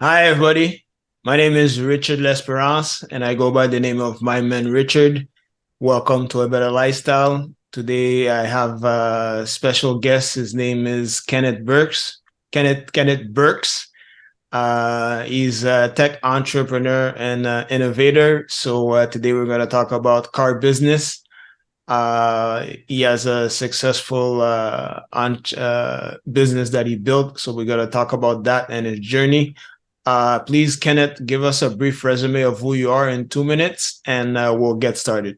Hi, everybody. My name is Richard L'Esperance, and I go by the name of My Man Richard. Welcome to A Better Lifestyle. Today, I have a special guest. His name is Kenneth Burks. Kenneth Burks. He's a tech entrepreneur and innovator. So today, we're going to talk about car business. He has a successful business that he built. So we're going to talk about that and his journey. Please, Kenneth, give us a brief resume of who you are in 2 minutes, and we'll get started.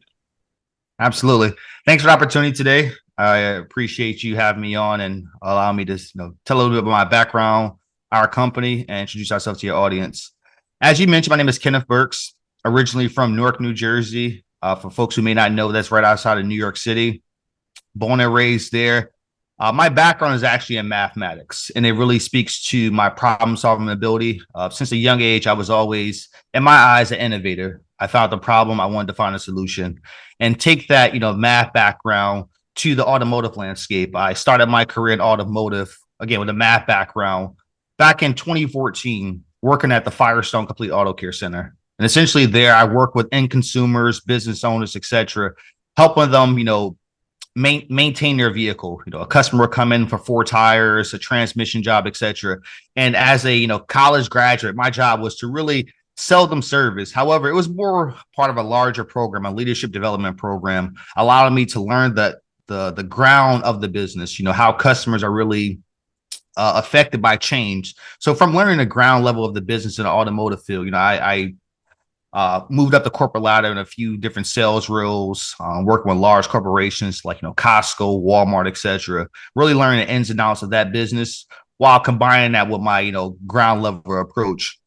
Absolutely. Thanks for the opportunity today. I appreciate you having me on and allow me to tell a little bit about my background, our company, and introduce ourselves to your audience. As you mentioned, my name is Kenneth Burks, originally from Newark, New Jersey. For folks who may not know, that's right outside of New York City. Born and raised there. My background is actually in mathematics, and it really speaks to my problem-solving ability. Since a young age, I was always, in my eyes, an innovator. I found the problem, I wanted to find a solution, and take that, math background to the automotive landscape. I started my career in automotive, again, with a math background, back in 2014, working at the Firestone Complete Auto Care Center. And essentially there, I work with end consumers, business owners, etc., helping them, maintain their vehicle. A customer would come in for 4 tires, a transmission job, etc. And as a college graduate, my job was to really sell them service. However, it was more part of a larger program, a leadership development program, allowing me to learn the ground of the business. How customers are really affected by change. So from learning the ground level of the business in the automotive field, I moved up the corporate ladder in a few different sales roles, working with large corporations like Costco, Walmart, etc. Really learning the ins and outs of that business while combining that with my ground level approach.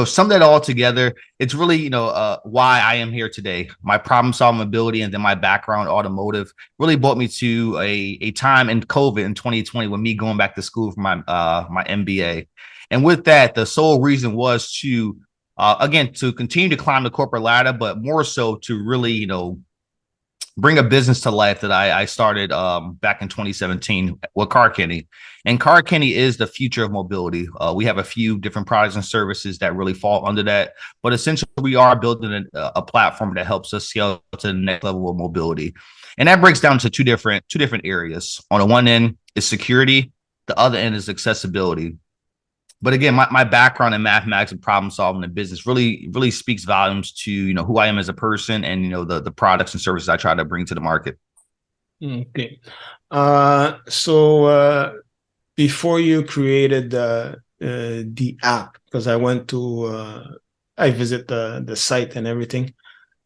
Sum that all together, it's really why I am here today. My problem solving ability and then my background automotive really brought me to a time in COVID in 2020 with me going back to school for my MBA. And with that, the sole reason was to again, to continue to climb the corporate ladder, but more so to really, bring a business to life that I started back in 2017 with CarKenny. And CarKenny is the future of mobility. We have a few different products and services that really fall under that. But essentially, we are building a platform that helps us scale to the next level of mobility. And that breaks down to two different areas. On the one end is security. The other end is accessibility. But again, my background in mathematics and problem solving and business really speaks volumes to who I am as a person and the products and services I try to bring to the market. Okay. So before you created the app, because I visit the site and everything.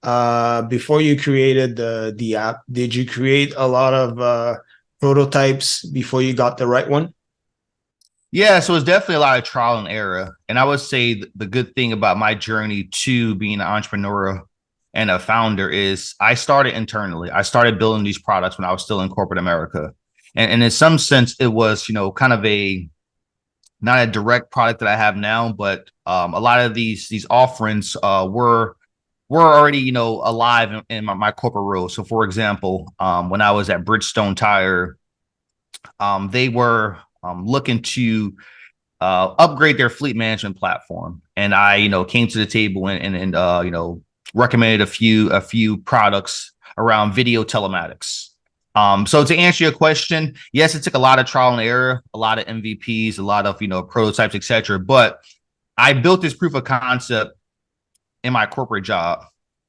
Before you created the app, did you create a lot of prototypes before you got the right one? Yeah, so it's definitely a lot of trial and error. And I would say the good thing about my journey to being an entrepreneur and a founder is I started internally. I started building these products when I was still in corporate America. And in some sense, it was, kind of not a direct product that I have now, but a lot of these offerings were already, alive in my corporate role. So for example, when I was at Bridgestone Tire, they were looking to upgrade their fleet management platform, and I came to the table and recommended a few products around video telematics. So to answer your question, yes, it took a lot of trial and error, a lot of MVPs, a lot of prototypes, etc. But I built this proof of concept in my corporate job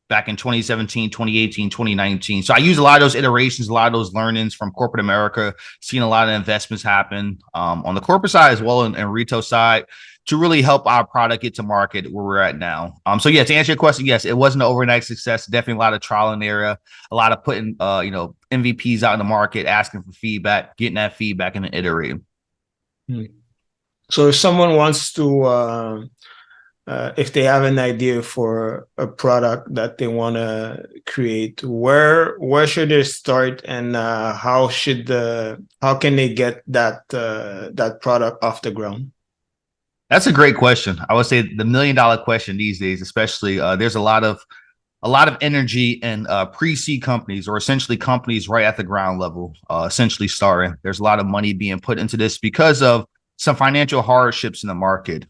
back in 2017, 2018, 2019. So I used a lot of those iterations, a lot of those learnings from corporate America, seeing a lot of investments happen on the corporate side as well and retail side to really help our product get to market where we're at now. So yeah, to answer your question, yes, it wasn't an overnight success. Definitely a lot of trial and error, a lot of putting MVPs out in the market, asking for feedback, getting that feedback and then iterating. So if someone wants to if they have an idea for a product that they want to create, where should they start, and how can they get that product off the ground? That's a great question. I would say the $1 million question these days, especially there's a lot of energy in pre-seed companies, or essentially companies right at the ground level, essentially starting. There's a lot of money being put into this because of some financial hardships in the market.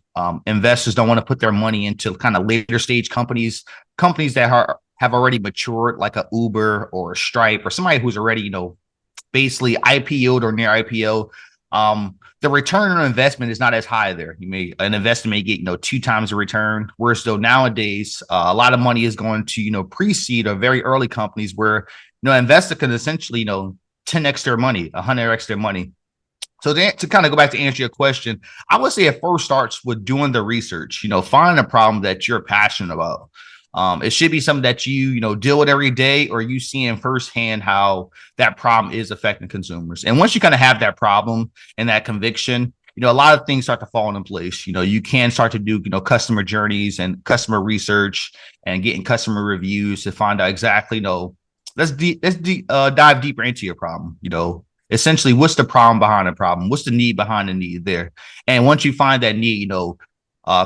Investors don't want to put their money into kind of later stage companies that have already matured, like a Uber or a Stripe or somebody who's already, basically IPO'd or near IPO. The return on investment is not as high there. An investor may get, 2 times the return. Whereas though nowadays, a lot of money is going to, pre-seed or very early companies where, investor can essentially, 10x their money, 100x their money. So to kind of go back to answer your question, I would say it first starts with doing the research, finding a problem that you're passionate about. It should be something that you deal with every day, or you seeing firsthand how that problem is affecting consumers. And once you kind of have that problem and that conviction, a lot of things start to fall into place. You can start to do, customer journeys and customer research and getting customer reviews to find out exactly, let's dive deeper into your problem. Essentially, what's the problem behind the problem? What's the need behind the need there? And once you find that need,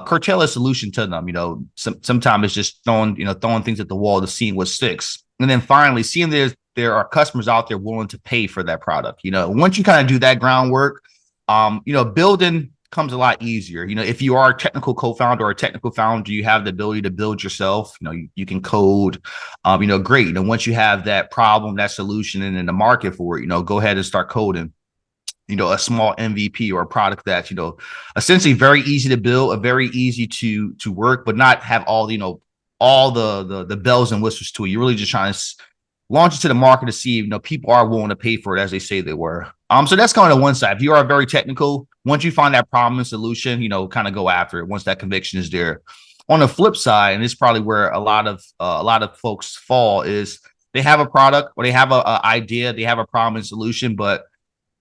curtail a solution to them. Sometimes it's just throwing things at the wall to see what sticks. And then finally, seeing there are customers out there willing to pay for that product. Once you kind of do that groundwork, building comes a lot easier. If you are a technical co-founder or a technical founder, you have the ability to build yourself. You can code. Great. Once you have that problem, that solution, and in the market for it, go ahead and start coding. A small MVP or a product that's, essentially very easy to build, a very easy to work, but not have all the bells and whistles to it. You're really just trying to launch it to the market to see if people are willing to pay for it as they say they were. So that's kind of one side. If you are very technical, once you find that problem and solution, kind of go after it once that conviction is there. On the flip side, and this is probably where a lot of folks fall, is they have a product or they have a idea, they have a problem and solution, but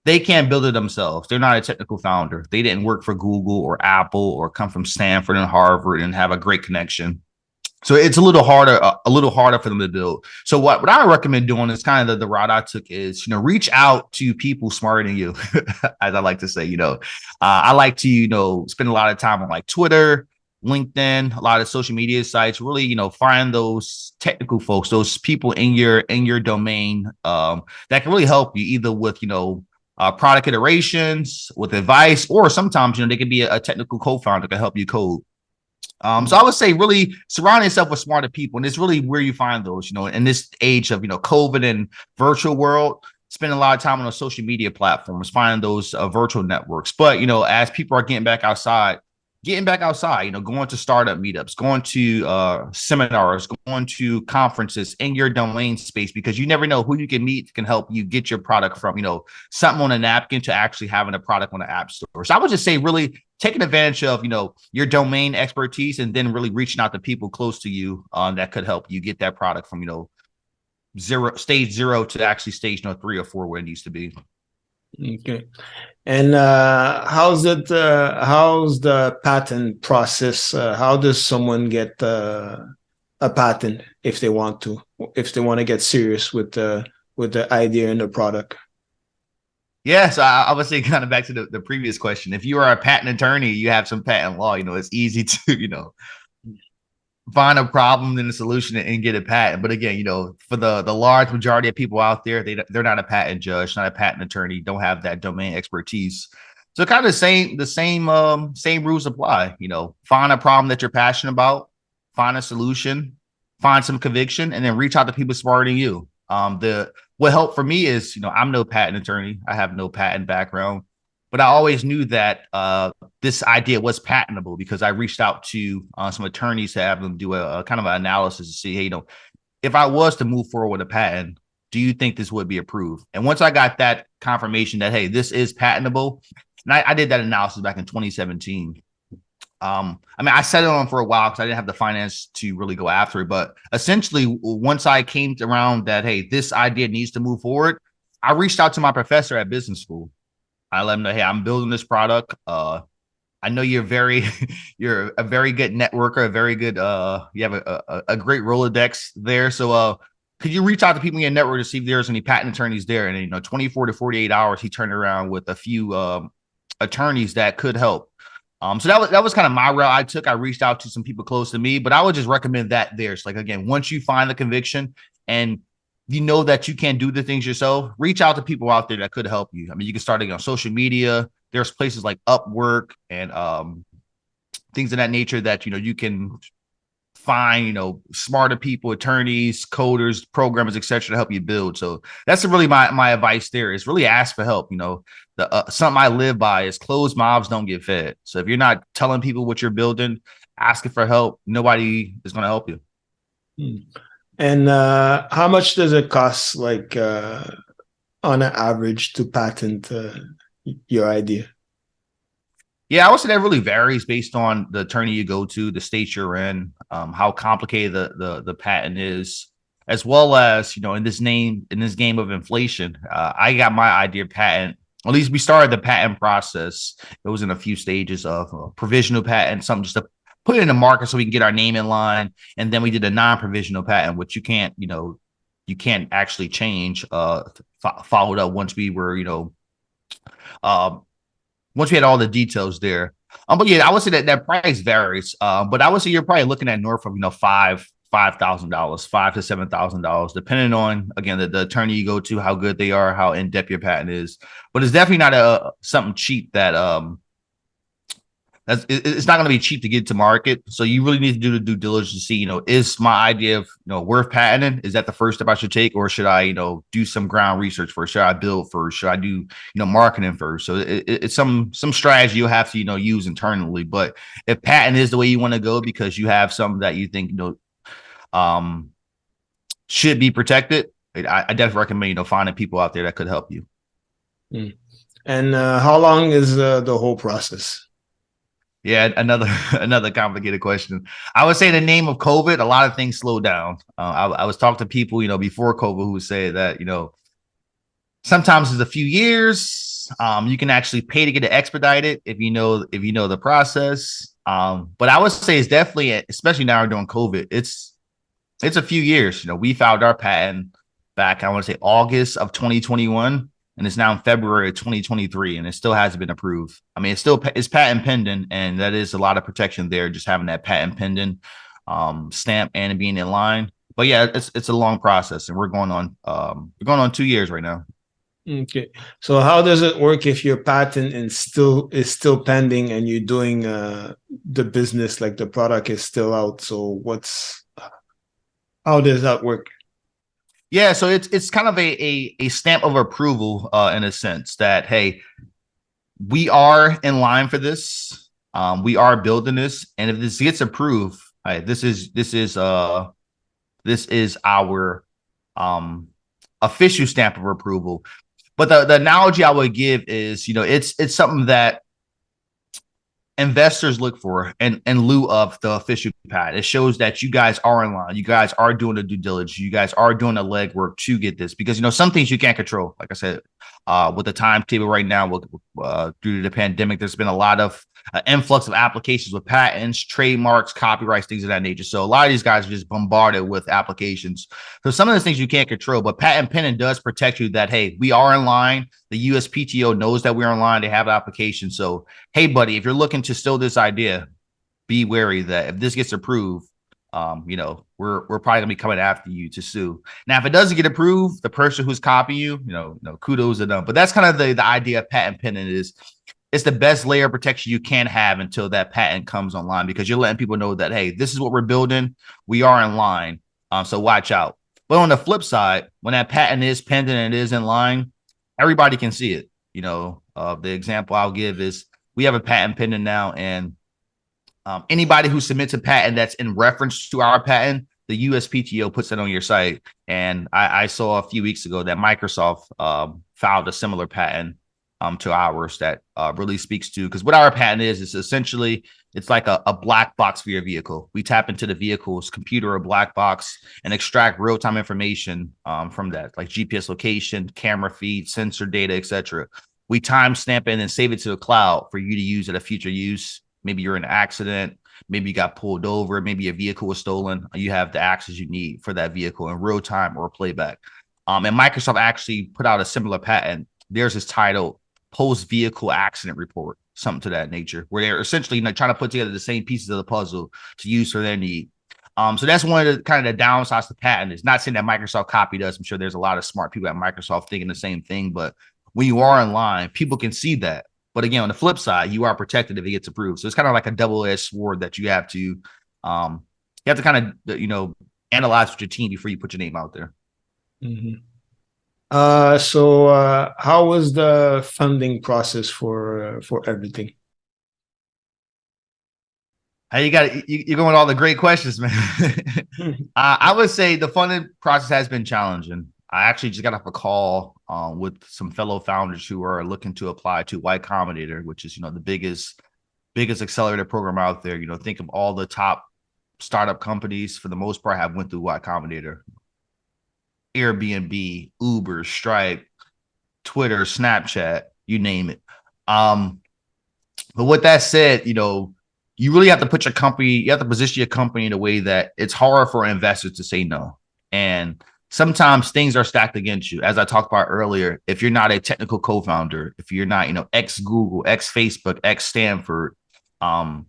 they can't build it themselves. They're not a technical founder. They didn't work for Google or Apple or come from Stanford and Harvard and have a great connection. So it's a little harder for them to build. So what I recommend doing is kind of the route I took is, reach out to people smarter than you, as I like to say. I like to, spend a lot of time on like Twitter, LinkedIn, a lot of social media sites, really, find those technical folks, those people in your domain that can really help you either with, product iterations, with advice, or sometimes, they can be a technical co-founder that can help you code. So I would say really surround yourself with smarter people. And it's really where you find those, in this age of, COVID and virtual world, spend a lot of time on the social media platforms, finding those virtual networks. But, as people are getting back outside, going to startup meetups, going to seminars, going to conferences in your domain space, because you never know who you can meet can help you get your product from, something on a napkin to actually having a product on the app store. So I would just say really taking advantage of, your domain expertise and then really reaching out to people close to you that could help you get that product from, stage 0 to actually stage 3 or 4 where it needs to be. Okay. And how's the patent process? How does someone get a patent if they want to get serious with the idea and the product? Yes, I would say kind of back to the previous question. If you are a patent attorney, you have some patent law, it's easy to, find a problem and a solution and get a patent. But again, for the large majority of people out there, they're not a patent judge, not a patent attorney, don't have that domain expertise. So kind of the same rules apply. Find a problem that you're passionate about, find a solution, find some conviction, and then reach out to people smarter than you. What helped for me is, I'm no patent attorney. I have no patent background, but I always knew that this idea was patentable because I reached out to some attorneys to have them do a kind of an analysis to see, hey, if I was to move forward with a patent, do you think this would be approved? And once I got that confirmation that, hey, this is patentable, and I did that analysis back in 2017. I set it on for a while because I didn't have the finance to really go after it. But essentially, once I came around that, hey, this idea needs to move forward, I reached out to my professor at business school. I let him know, hey, I'm building this product. I know you're you're a very good networker, a very good, you have a great Rolodex there. So could you reach out to people in your network to see if there's any patent attorneys there? And 24 to 48 hours, he turned around with a few attorneys that could help. So that was kind of my route I took. I reached out to some people close to me, but I would just recommend that there. So again, once you find the conviction and you know that you can't do the things yourself, reach out to people out there that could help you. You can start on social media, there's places like Upwork and things of that nature that you can find smarter people, attorneys, coders, programmers, etc., to help you build. So that's really my advice there, is really ask for help. The something I live by is closed mouths don't get fed. So if you're not telling people what you're building, asking for help, nobody is going to help you. And how much does it cost, like on an average, to patent your idea? Yeah, I would say that really varies based on the attorney you go to, the state you're in, how complicated the patent is, as well as in this game of inflation. I got my idea patent. At least we started the patent process. It was in a few stages of provisional patent, something just to put it in the market so we can get our name in line, and then we did a non-provisional patent, which you can't actually change. Followed up once we were once we had all the details there. But yeah, I would say that price varies. But I would say you're probably looking at north of $5,000, $5,000 to $7,000, depending on, again, the attorney you go to, how good they are, how in depth your patent is. But it's definitely not something cheap that it's not going to be cheap to get to market. So you really need to do the due diligence to see, is my idea of, worth patenting? Is that the first step I should take? Or should I, do some ground research first? Should I build first? Should I do, marketing first? So it's some strategy you'll have to, use internally. But if patent is the way you want to go because you have something that you think, should be protected, I definitely recommend, finding people out there that could help you. And how long is the whole process? Yeah, another complicated question. I would say in the name of COVID, a lot of things slowed down. I was talking to people, before COVID, who would say that, sometimes it's a few years. You can actually pay to get it expedited if you know the process. But I would say it's definitely, especially now during COVID, it's a few years. We filed our patent back, I want to say August of 2021. And it's now in February of 2023, and it still hasn't been approved. I mean, it's patent pending, and that is a lot of protection there, just having that patent pending stamp and being in line. But yeah, it's a long process, and we're going on 2 years right now. Okay, so how does it work if your patent is still pending and you're doing the business, like the product is still out? So how does that work? Yeah, so it's kind of a stamp of approval in a sense that, hey, we are in line for this. We are building this, and if this gets approved, this is our official stamp of approval. But the analogy I would give is, it's something that investors look for in lieu of the official patent. It shows that you guys are in line. You guys are doing the due diligence. You guys are doing the legwork to get this, because some things you can't control. Like I said, with the timetable right now, due to the pandemic, there's been a lot of influx of applications with patents, trademarks, copyrights, things of that nature. So a lot of these guys are just bombarded with applications. So some of the things you can't control, but patent pending does protect you that, hey, we are in line. The USPTO knows that we're in line. They have an application. So, hey, buddy, if you're looking to steal this idea, be wary that if this gets approved, we're probably gonna be coming after you to sue. Now, if it doesn't get approved, the person who's copying you, kudos to them. But that's kind of the idea of patent pending is, it's the best layer of protection you can have until that patent comes online, because you're letting people know that, hey, this is what we're building. We are in line. So watch out. But on the flip side, when that patent is pending and it is in line, everybody can see it. The example I'll give is, we have a patent pending now, and anybody who submits a patent that's in reference to our patent, the USPTO puts it on your site. And I saw a few weeks ago that Microsoft filed a similar patent to ours that really speaks to, because what our patent is essentially, it's like a black box for your vehicle. We tap into the vehicle's computer or black box and extract real-time information from that, like GPS location, camera feed, sensor data, etc. We timestamp it and save it to the cloud for you to use at a future use. Maybe you're in an accident, maybe you got pulled over, maybe a vehicle was stolen. You have the access you need for that vehicle in real time or playback. And Microsoft actually put out a similar patent. Theirs is titled Post-Vehicle Accident Report, something to that nature, where they're essentially trying to put together the same pieces of the puzzle to use for their need. So that's one of the kind of the downsides to patent. It's not saying that Microsoft copied us. I'm sure there's a lot of smart people at Microsoft thinking the same thing, but when you are in line, people can see that. But again, on the flip side, you are protected if it gets approved. So it's kind of like a double-edged sword that you have to kind of analyze with your team before you put your name out there. Mhm. How was the funding process for everything? Hey, you're going with all the great questions, man. I would say the funding process has been challenging. I actually just got off a call with some fellow founders who are looking to apply to Y Combinator, which is the biggest accelerator program out there. Think of all the top startup companies for the most part have went through Y Combinator. Airbnb, Uber, Stripe, Twitter, Snapchat, you name it. But with that said, you really have to put your company, you have to position your company in a way that it's hard for investors to say no. And sometimes things are stacked against you. As I talked about earlier, if you're not a technical co-founder, if you're not, ex Google, ex Facebook, ex Stanford, it's a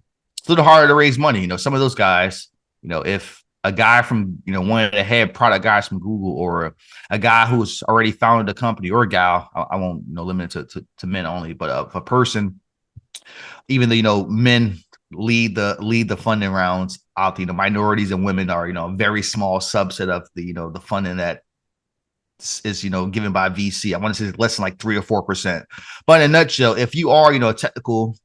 little harder to raise money. Some of those guys, if a guy from, one of the head product guys from Google, or a guy who's already founded a company, or a gal, I won't, limit it to men only, but a person, even though, men lead the funding rounds out, minorities and women are, a very small subset of the funding that is, given by VC. I want to say less than like 3 or 4%. But in a nutshell, if you are, technical,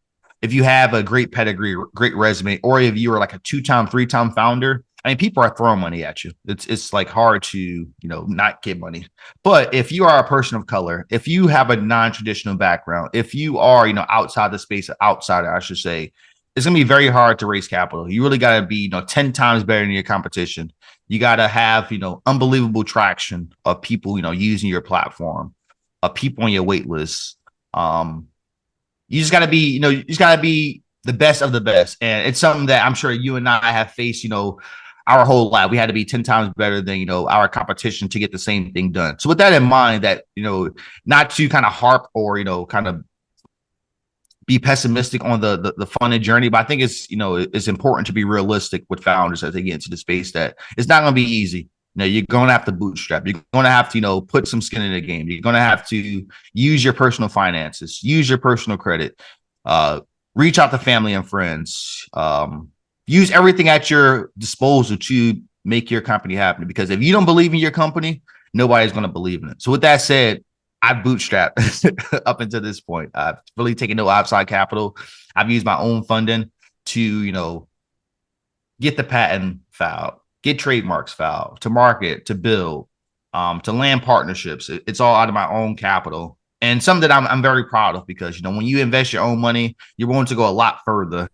if you have a great pedigree, great resume, or if you are like a 2-time, 3-time founder, I mean, people are throwing money at you. It's like hard to, not get money. But if you are a person of color, if you have a non-traditional background, if you are, outside the space, outsider, I should say, it's going to be very hard to raise capital. You really got to be, 10 times better than your competition. You got to have, unbelievable traction of people, using your platform, of people on your wait list. You just got to be, you just got to be the best of the best. And it's something that I'm sure you and I have faced, our whole life. We had to be 10 times better than, our competition to get the same thing done. So with that in mind, that, not to kind of harp or, kind of be pessimistic on the funded journey, but I think it's important to be realistic with founders as they get into the space, that it's not going to be easy. You're going to have to bootstrap. You're going to have to, put some skin in the game. You're going to have to use your personal finances, use your personal credit, reach out to family and friends, use everything at your disposal to make your company happen. Because if you don't believe in your company, nobody's going to believe in it. So with that said, I've bootstrapped up until this point. I've really taken no outside capital. I've used my own funding to, get the patent filed, get trademarks filed, to market, to build, to land partnerships. It's all out of my own capital. And something that I'm very proud of, because, when you invest your own money, you're willing to go a lot further,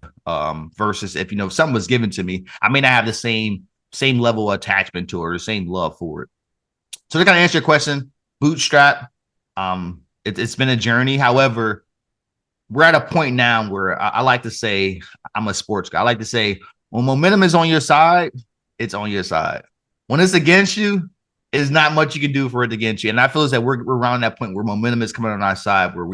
versus if, if something was given to me, I may not have the same level of attachment to it, or the same love for it. So to kind of answer your question, bootstrap, it's been a journey. However, we're at a point now where I like to say, I'm a sports guy. I like to say, when momentum is on your side, it's on your side. When it's against you, there's not much you can do for it against you. And I feel as that we're around that point where momentum is coming on our side, where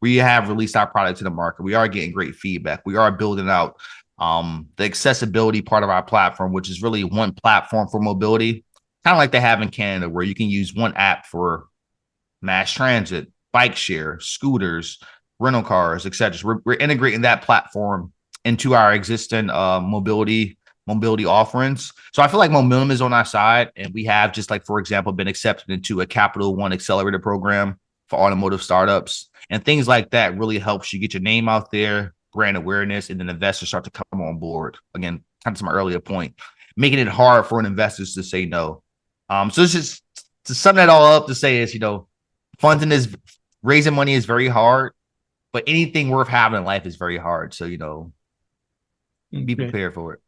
we have released our product to the market. We are getting great feedback. We are building out the accessibility part of our platform, which is really one platform for mobility, kind of like they have in Canada, where you can use one app for mass transit, bike share, scooters, rental cars, etc. So we're integrating that platform into our existing mobility offerings. So I feel like momentum is on our side, and we have, just like, for example, been accepted into a Capital One accelerator program for automotive startups, and things like that really helps you get your name out there, brand awareness, and then investors start to come on board. Again, kind of to my earlier point, making it hard for investors to say no. So it's just to sum that all up to say is, raising money is very hard, but anything worth having in life is very hard. So, be prepared for it.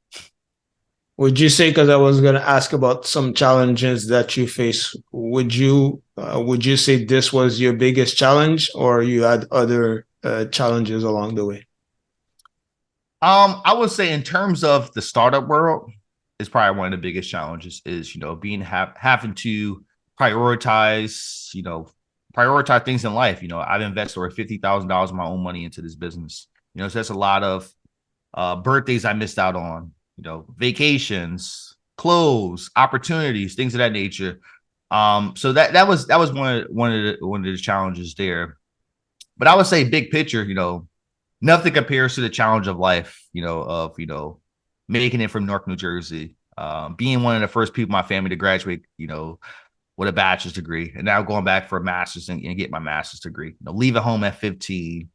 Would you say, because I was going to ask about some challenges that you face, would you say this was your biggest challenge, or you had other challenges along the way? I would say, in terms of the startup world, is probably one of the biggest challenges is, having to prioritize things in life. I've invested over $50,000 of my own money into this business. So that's a lot of birthdays I missed out on, vacations, clothes, opportunities, things of that nature. So that was one of the challenges there. But I would say big picture, nothing compares to the challenge of life, of, making it from Newark, New Jersey, being one of the first people in my family to graduate, with a bachelor's degree, and now going back for a master's and get my master's degree, leaving home at 15,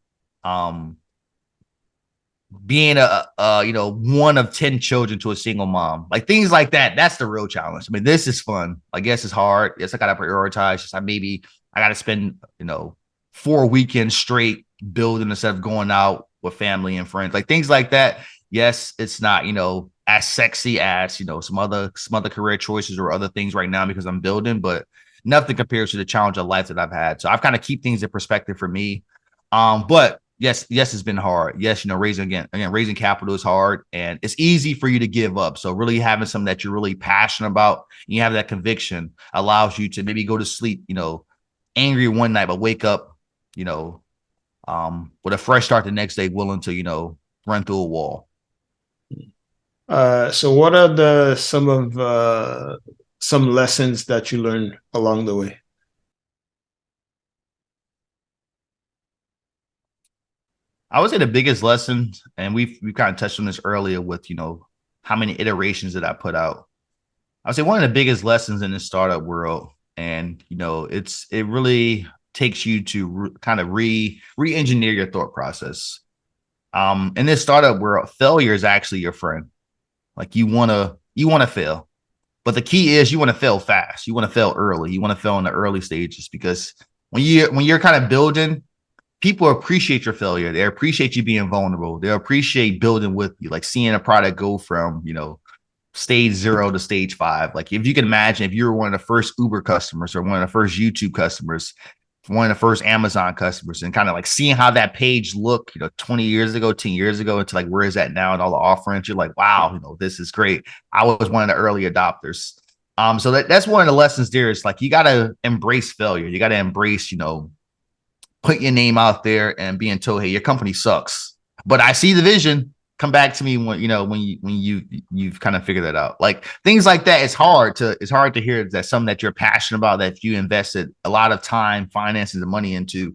being one of 10 children to a single mom, like things like that. That's the real challenge. I mean, this is fun. I guess it's hard. Yes, I got to prioritize. Just I got to spend, 4 weekends straight building instead of going out with family and friends, like things like that. Yes, it's not, as sexy as, some other career choices or other things right now because I'm building, but nothing compares to the challenge of life that I've had. So I've kind of keep things in perspective for me. But yes, it's been hard. Yes, raising capital is hard, and it's easy for you to give up. So really having something that you're really passionate about, and you have that conviction, allows you to maybe go to sleep, angry one night, but wake up, with a fresh start the next day, willing to, run through a wall. So what are some lessons that you learned along the way? I would say the biggest lesson, and we've kind of touched on this earlier with, how many iterations that I put out. I would say one of the biggest lessons in the startup world, and, it really takes you to kind of re-engineer your thought process. In this startup world, failure is actually your friend. Like you want to fail, but the key is you want to fail fast. You want to fail early. You want to fail in the early stages, because when you're kind of building, people appreciate your failure. They appreciate you being vulnerable. They appreciate building with you, like seeing a product go from, stage 0 to stage 5. Like if you can imagine, if you were one of the first Uber customers or one of the first YouTube customers, one of the first Amazon customers, and kind of like seeing how that page looked, 20 years ago, 10 years ago, into like, where is that now? And all the offerings, you're like, wow, this is great. I was one of the early adopters. So that's one of the lessons there. Is like, you got to embrace failure. You got to embrace, put your name out there and being told, hey, your company sucks, but I see the vision. Come back to me when you've kind of figured that out. Like things like that. It's hard to hear that something that you're passionate about, that you invested a lot of time, finances, and money into,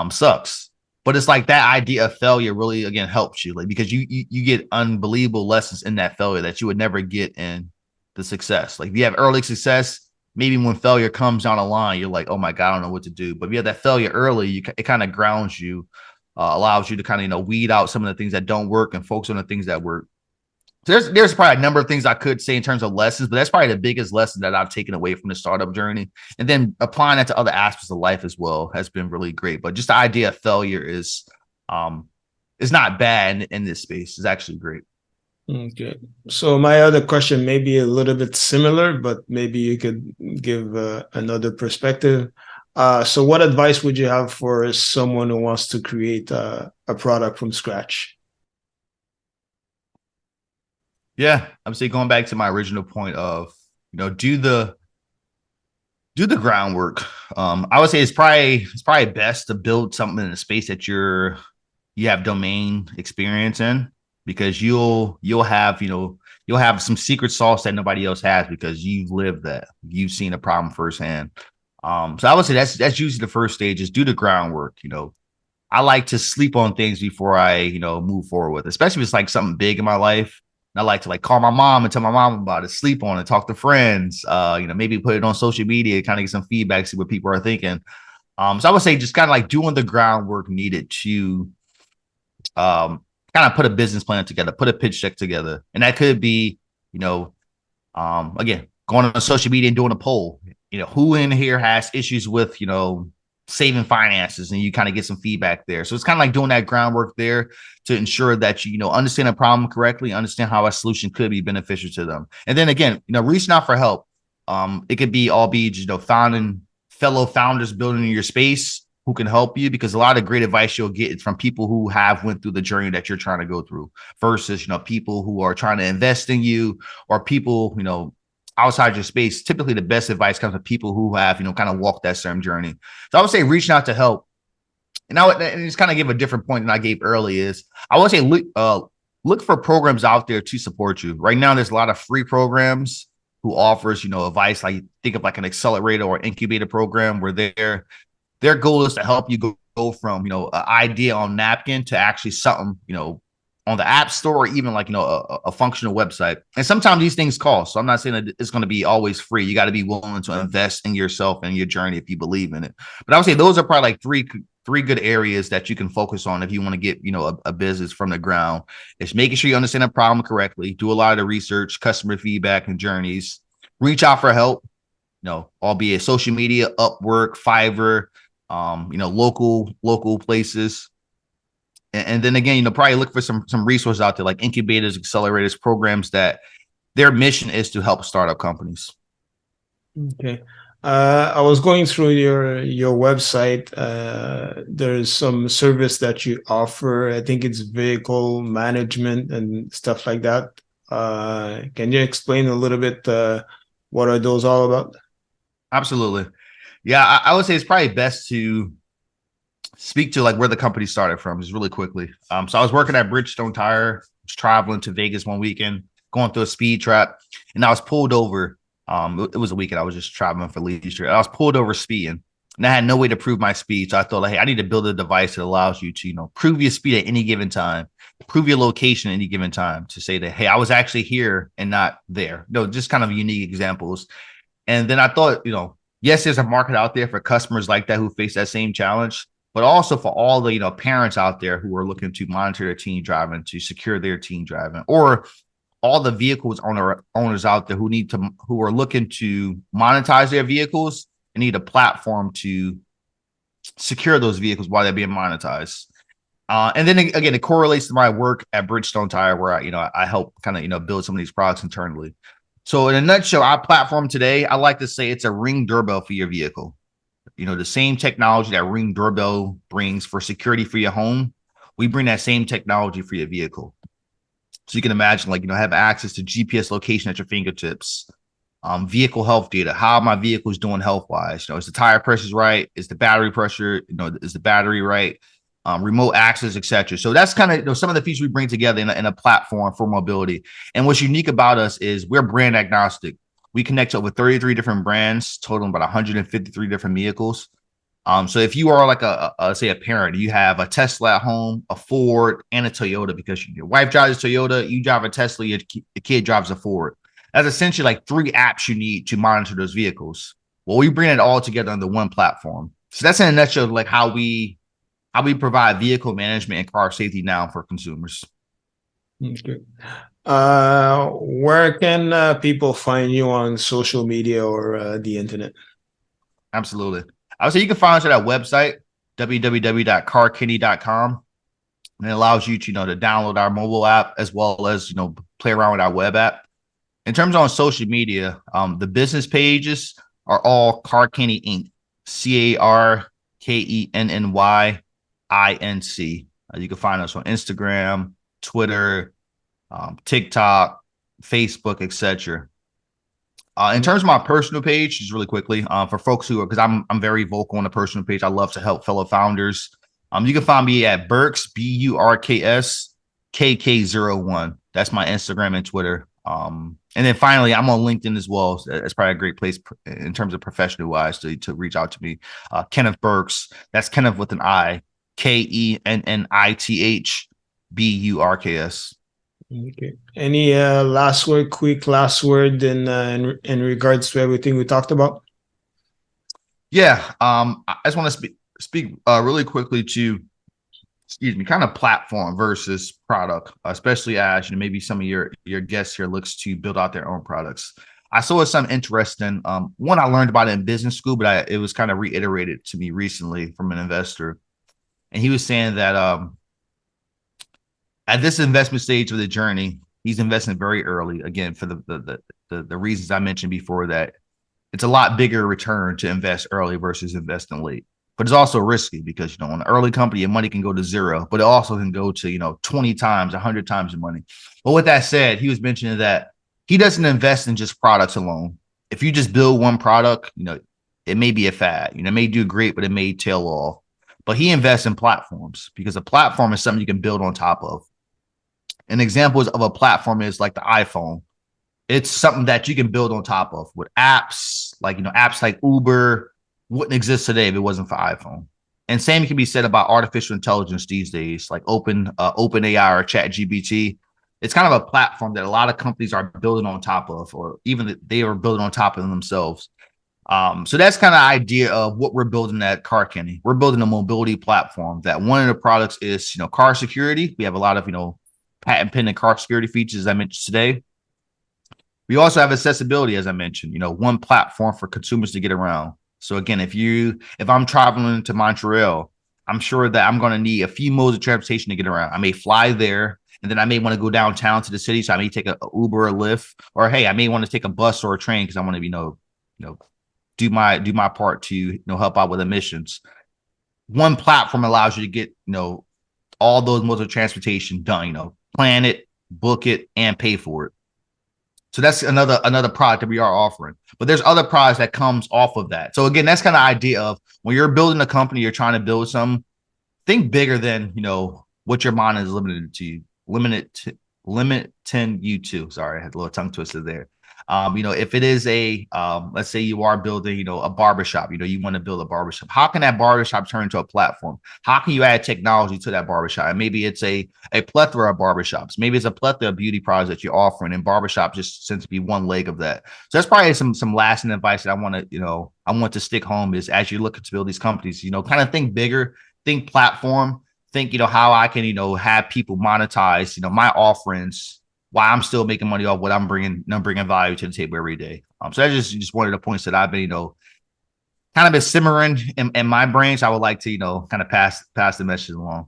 sucks. But it's like that idea of failure really, again, helps you, like, because you get unbelievable lessons in that failure that you would never get in the success. Like if you have early success, maybe when failure comes down the line, you're like, oh my God, I don't know what to do. But if you have that failure early, it kind of grounds you. Allows you to kind of, weed out some of the things that don't work and focus on the things that work. So there's probably a number of things I could say in terms of lessons, but that's probably the biggest lesson that I've taken away from the startup journey. And then applying that to other aspects of life as well has been really great. But just the idea of failure is not bad in this space. It's actually great. Okay. So my other question may be a little bit similar, but maybe you could give another perspective. So what advice would you have for someone who wants to create a product from scratch? Yeah, I would say, going back to my original point of, do the groundwork. I would say it's probably best to build something in a space that you have domain experience in, because you'll have some secret sauce that nobody else has, because you've lived that, you've seen a problem firsthand. So I would say that's usually the first stage, is do the groundwork. I like to sleep on things before I, move forward with, especially if it's like something big in my life. And I like to call my mom and tell my mom about it, sleep on it, talk to friends, maybe put it on social media, kind of get some feedback, see what people are thinking. So I would say just kind of like doing the groundwork needed to kind of put a business plan together, put a pitch deck together. And that could be, again, going on social media and doing a poll. Who in here has issues with, saving finances, and you kind of get some feedback there. So it's kind of like doing that groundwork there to ensure that you understand a problem correctly, understand how a solution could be beneficial to them. And then again, reaching out for help. It could be finding fellow founders building in your space who can help you, because a lot of great advice you'll get is from people who have went through the journey that you're trying to go through, versus, people who are trying to invest in you, or people, outside your space. Typically the best advice comes from people who have, kind of walked that same journey. So I would say reaching out to help. And just kind of give a different point than I gave earlier is, I would say look for programs out there to support you. Right now, there's a lot of free programs who offers, advice. Like think of like an accelerator or incubator program, where their goal is to help you go go from, an idea on napkin to actually something, on the app store, or even like, a functional website. And sometimes these things cost. So I'm not saying that it's going to be always free. You got to be willing to invest in yourself and your journey if you believe in it. But I would say those are probably like three good areas that you can focus on if you want to get, a business from the ground. It's making sure you understand the problem correctly, do a lot of the research, customer feedback and journeys, reach out for help, albeit social media, Upwork, Fiverr, local places. And then again, probably look for some resources out there like incubators, accelerators, programs that their mission is to help startup companies. Okay. I was going through your website. There's some service that you offer. I think it's vehicle management and stuff like that. Can you explain a little bit what are those all about? Absolutely. Yeah, I would say it's probably best to speak to like where the company started from just really quickly. So I was working at Bridgestone Tire, was traveling to Vegas one weekend, going through a speed trap, and I was pulled over. It was a weekend. I was just traveling for leisure. I was pulled over speeding, and I had no way to prove my speed. So I thought, like, hey, I need to build a device that allows you to, prove your speed at any given time, prove your location at any given time, to say that, hey, I was actually here and not there. No, just kind of unique examples. And then I thought, yes, there's a market out there for customers like that who face that same challenge, but also for all the, parents out there who are looking to monitor their teen driving, to secure their teen driving, or all the vehicles owners out there who are looking to monetize their vehicles and need a platform to secure those vehicles while they're being monetized. And then again, it correlates to my work at Bridgestone Tire, where I help kind of, build some of these products internally. So in a nutshell, our platform today, I like to say it's a Ring doorbell for your vehicle. The same technology that Ring doorbell brings for security for your home, we bring that same technology for your vehicle. So you can imagine, like, have access to GPS location at your fingertips, vehicle health data. How my vehicle is doing health wise? Is the tire pressure right? Is the battery pressure? Is the battery right? Remote access, etc. So that's kind of some of the features we bring together in a platform for mobility. And what's unique about us is we're brand agnostic. We connect to over 33 different brands, totaling about 153 different vehicles. So if you are like say a parent, you have a Tesla at home, a Ford, and a Toyota, because your wife drives a Toyota, you drive a Tesla, your kid drives a Ford. That's essentially like 3 apps you need to monitor those vehicles. Well, we bring it all together under one platform. So that's in a nutshell, like how we provide vehicle management and car safety now for consumers. Okay. Where can people find you on social media or the internet? Absolutely. I would say you can find us at our website, www.carkenny.com. And it allows you to, to download our mobile app as well as, play around with our web app. In terms of on social media, the business pages are all CarKenny Inc. CarKennyInc. You can find us on Instagram, Twitter, TikTok, Facebook, etc. In terms of my personal page, just really quickly, for folks who are, because I'm very vocal on the personal page, I love to help fellow founders. You can find me at Burks, Burks, KK01. That's my Instagram and Twitter. And then finally, I'm on LinkedIn as well. That's probably a great place in terms of professional wise to reach out to me. Kenneth Burks. That's Kenneth with an I, KENNITH BURKS. Okay. Any quick last word in regards to everything we talked about? Yeah. I just want to speak really quickly to, kind of platform versus product, especially as maybe some of your guests here looks to build out their own products. I saw some interesting one I learned about it in business school, but it was kind of reiterated to me recently from an investor, and he was saying that at this investment stage of the journey, he's investing very early. Again, for the reasons I mentioned before, that it's a lot bigger return to invest early versus investing late. But it's also risky because, in an early company, your money can go to zero, but it also can go to, 20 times, 100 times your money. But with that said, he was mentioning that he doesn't invest in just products alone. If you just build one product, it may be a fad, it may do great, but it may tail off. But he invests in platforms because a platform is something you can build on top of. An example of a platform is like the iPhone. It's something that you can build on top of with apps, like, apps like Uber wouldn't exist today if it wasn't for iPhone. And same can be said about artificial intelligence these days, like OpenAI or ChatGPT. It's kind of a platform that a lot of companies are building on top of, or even they are building on top of them themselves. So that's kind of the idea of what we're building at CarKenny. We're building a mobility platform that one of the products is, car security. We have a lot of, patent pending car security features, as I mentioned today. We also have accessibility, as I mentioned, one platform for consumers to get around. So again, if I'm traveling to Montreal, I'm sure that I'm going to need a few modes of transportation to get around. I may fly there, and then I may want to go downtown to the city. So I may take a Uber or Lyft, or hey, I may want to take a bus or a train because I want to, do my part to help out with emissions. One platform allows you to get all those modes of transportation done. Plan it, book it, and pay for it. So that's another product that we are offering. But there's other products that comes off of that. So again, that's kind of the idea of when you're building a company, you're trying to build something. Think bigger than what your mind is limiting you to. Sorry, I had a little tongue twister there. If it is let's say you are building, a barbershop, you want to build a barbershop. How can that barbershop turn into a platform? How can you add technology to that barbershop? And maybe it's a plethora of barbershops. Maybe it's a plethora of beauty products that you're offering, and barbershop just seems to be one leg of that. So that's probably some lasting advice that I want to stick home is as you're looking to build these companies, kind of think bigger, think platform, think, how I can, have people monetize, my offerings while I'm still making money off what I'm bringing value to the table every day. So that's just one of the points that I've been, kind of been simmering in my brain. So I would like to, kind of pass the message along.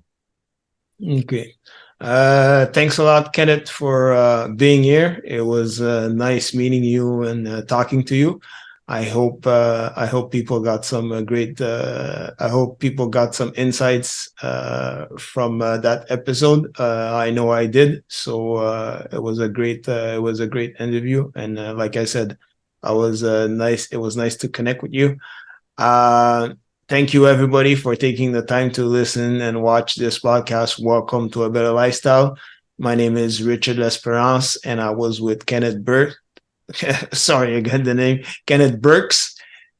Okay. Thanks a lot, Kenneth, for being here. It was nice meeting you and talking to you. I hope people got some I hope people got some insights from that episode. I know I did. So it was a great interview, and like I said, it was nice to connect with you. Thank you, everybody, for taking the time to listen and watch this podcast. Welcome to A Better Lifestyle. My name is Richard L'Esperance, and I was with Kenneth Burks. Sorry, again, the name, Kenneth Burks.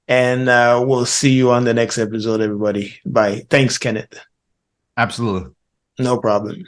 And we'll see you on the next episode, everybody. Bye. Thanks, Kenneth. Absolutely. No problem.